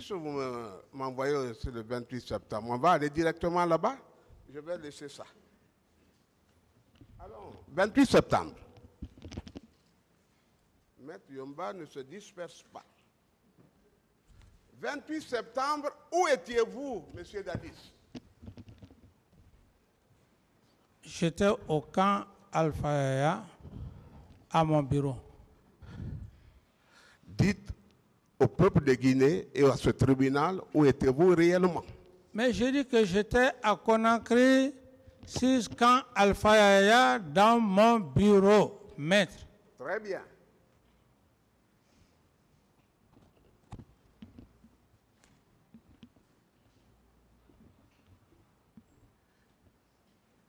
puisque vous m'envoyez sur le 28 septembre, on va aller directement là-bas. Je vais laisser ça. Alors, 28 septembre. Maître Yomba ne se disperse pas. 28 septembre, où étiez-vous, monsieur Dadis? J'étais au camp Alpha Yaya, à mon bureau. Dites au peuple de Guinée et à ce tribunal où étiez-vous réellement. Mais je dis que j'étais à Conakry, 6 camp Alpha Yaya, dans mon bureau, maître. Très bien.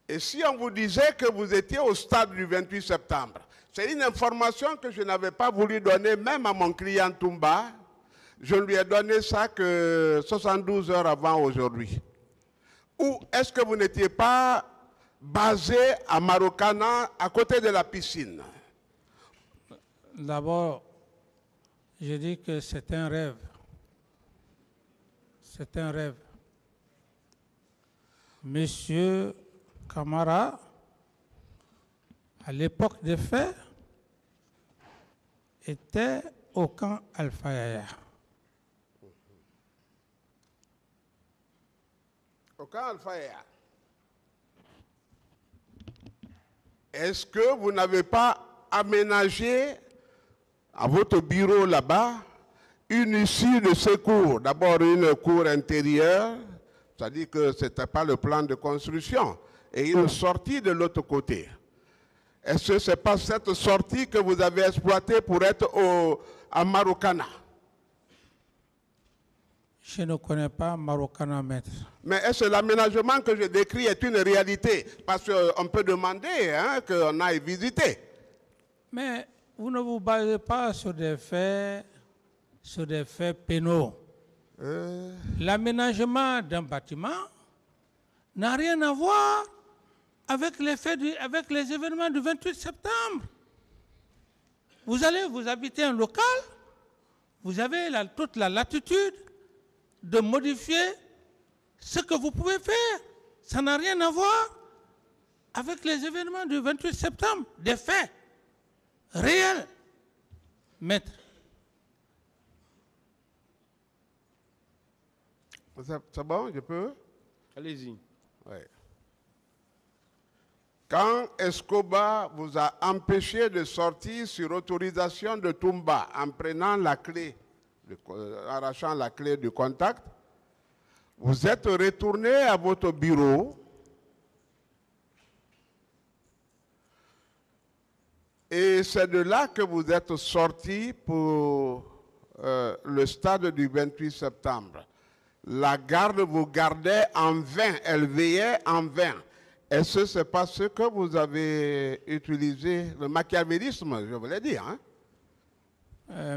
Et si on vous disait que vous étiez au stade du 28 septembre, c'est une information que je n'avais pas voulu donner même à mon client Toumba. Je ne lui ai donné ça que 72 heures avant aujourd'hui. Ou est-ce que vous n'étiez pas basé à Marokana, à côté de la piscine? D'abord, je dis que c'est un rêve. C'est un rêve. Monsieur Camara, à l'époque des faits, était au camp Alpha Yaya. Au camp Alpha Yaya. Est-ce que vous n'avez pas aménagé à votre bureau là-bas une issue de secours? D'abord une cour intérieure, c'est-à-dire que ce n'était pas le plan de construction, et une sortie de l'autre côté. Est-ce que ce n'est pas cette sortie que vous avez exploitée pour être à Marokana? Je ne connais pas Marokana, maître. Mais est-ce que l'aménagement que je décris est une réalité? Parce qu'on peut demander qu'on aille visiter. Mais vous ne vous basez pas sur des faits pénaux. L'aménagement d'un bâtiment n'a rien à voir avec les événements du 28 septembre. Vous habitez un local, vous avez toute la latitude de modifier ce que vous pouvez faire. Ça n'a rien à voir avec les événements du 28 septembre, des faits réels. Maître. C'est bon, je peux? Allez-y. Oui. Quand Escobar vous a empêché de sortir sur autorisation de Toumba en prenant la clé, arrachant la clé du contact, vous êtes retourné à votre bureau et c'est de là que vous êtes sorti pour le stade du 28 septembre. La garde vous gardait en vain, elle veillait en vain. Est-ce que ce n'est pas ce que vous avez utilisé, le machiavélisme, je voulais dire, hein?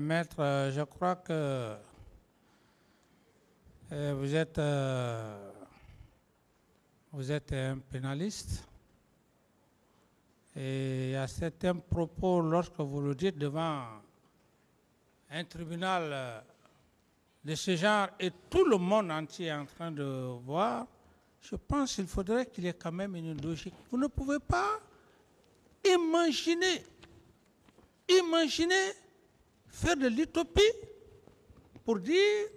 Maître, je crois que vous êtes un pénaliste. Et à certains propos, lorsque vous le dites devant un tribunal de ce genre et tout le monde entier est en train de voir, je pense qu'il faudrait qu'il y ait quand même une logique. Vous ne pouvez pas imaginer faire de l'utopie pour dire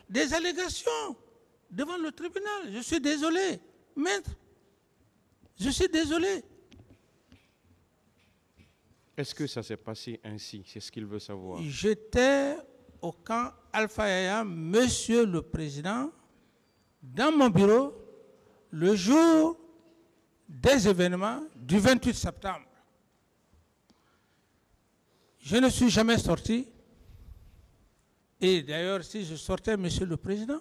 des allégations devant le tribunal. Je suis désolé, maître. Je suis désolé. Est-ce que ça s'est passé ainsi? C'est ce qu'il veut savoir. J'étais au camp Alpha Yaya, monsieur le président, dans mon bureau, le jour des événements du 28 septembre. Je ne suis jamais sorti. Et d'ailleurs, si je sortais, monsieur le président,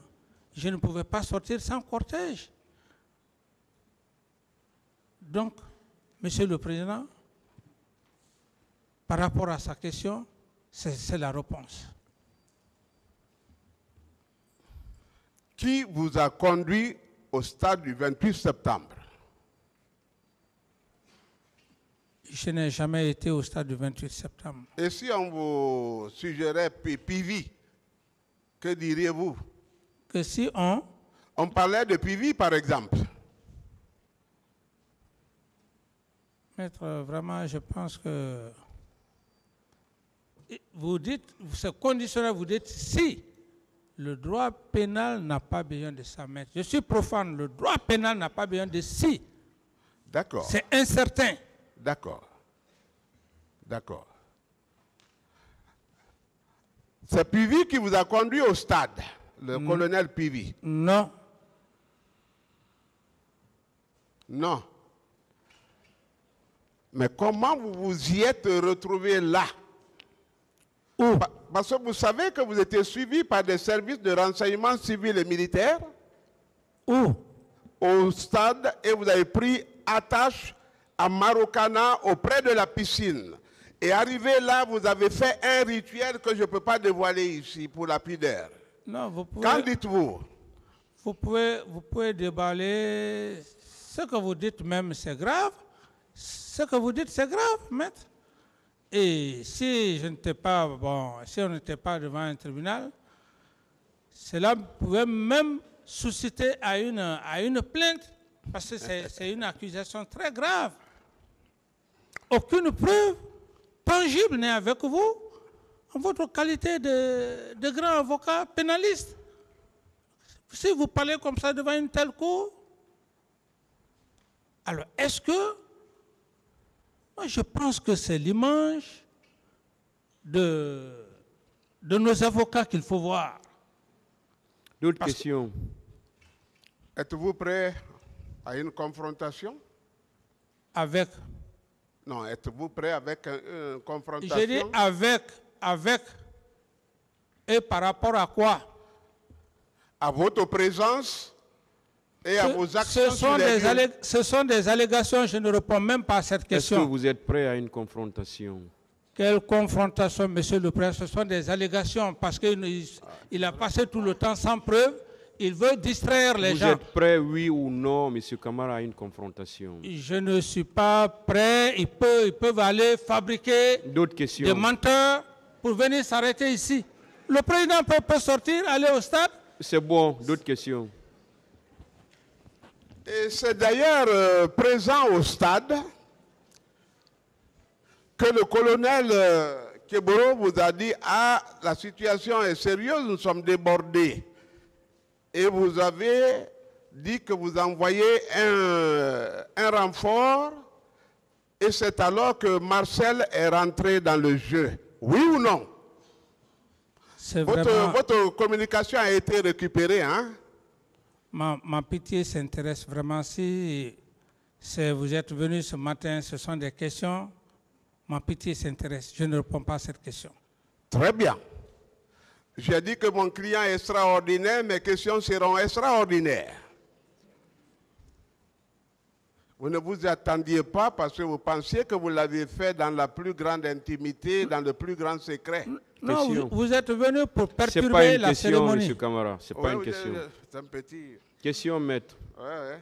je ne pouvais pas sortir sans cortège. Donc, monsieur le président, par rapport à sa question, c'est la réponse. Qui vous a conduit au stade du 28 septembre? Je n'ai jamais été au stade du 28 septembre. Et si on vous suggérait Pivi? Que diriez-vous? Que si on... On parlait de PV, par exemple. Maître, vraiment, je pense que vous dites, c'est conditionnel, vous dites si le droit pénal n'a pas besoin de ça, maître. Je suis profane, le droit pénal n'a pas besoin de si. D'accord. C'est incertain. D'accord. D'accord. C'est PV qui vous a conduit au stade, le colonel PV. Non. Non. Mais comment vous vous y êtes retrouvé là? Où? Parce que vous savez que vous étiez suivi par des services de renseignement civil et militaire. Où? Au stade, et vous avez pris attache à Marokana auprès de la piscine. Et arrivé là, vous avez fait un rituel que je ne peux pas dévoiler ici pour la pudeur. Non, vous pouvez... Qu'en dites-vous? Vous pouvez déballer. Ce que vous dites même, c'est grave. Ce que vous dites, c'est grave, maître. Et si je n'étais pas, si on n'était pas devant un tribunal, cela pouvait même susciter à une plainte, parce que c'est une accusation très grave. Aucune preuve tangible n'est avec vous en votre qualité de grand avocat pénaliste. Si vous parlez comme ça devant une telle cour, alors est-ce que, moi je pense que c'est l'image de nos avocats qu'il faut voir. D'autres questions? Êtes-vous prêt à une confrontation? Avec? Non, êtes-vous prêt avec une confrontation? Je dis avec, et par rapport à quoi? À votre présence et à vos actions. Ce sont des allégations, je ne réponds même pas à cette question. Est-ce que vous êtes prêt à une confrontation? Quelle confrontation, monsieur le président? Ce sont des allégations parce qu'il a passé tout le temps sans preuve. Il veut distraire les gens. Vous êtes prêt, oui ou non, monsieur Camara, à une confrontation? Je ne suis pas prêt. Ils peuvent aller fabriquer des menteurs pour venir s'arrêter ici. Le président peut sortir, aller au stade. C'est bon. D'autres questions? Et c'est d'ailleurs présent au stade que le colonel Keboro vous a dit « Ah, la situation est sérieuse, nous sommes débordés ». Et vous avez dit que vous envoyez un renfort et c'est alors que Marcel est rentré dans le jeu. Oui ou non? Votre communication a été récupérée, hein? Ma pitié s'intéresse vraiment. Si vous êtes venu ce matin, ce sont des questions. Ma pitié s'intéresse. Je ne réponds pas à cette question. Très bien. J'ai dit que mon client est extraordinaire, mes questions seront extraordinaires. Vous ne vous attendiez pas parce que vous pensiez que vous l'avez fait dans la plus grande intimité, dans le plus grand secret. Non, vous êtes venu pour perturber la cérémonie. Ce n'est pas une question, M. Camara. Ce n'est pas une question. C'est un petit... Question, maître. Ouais.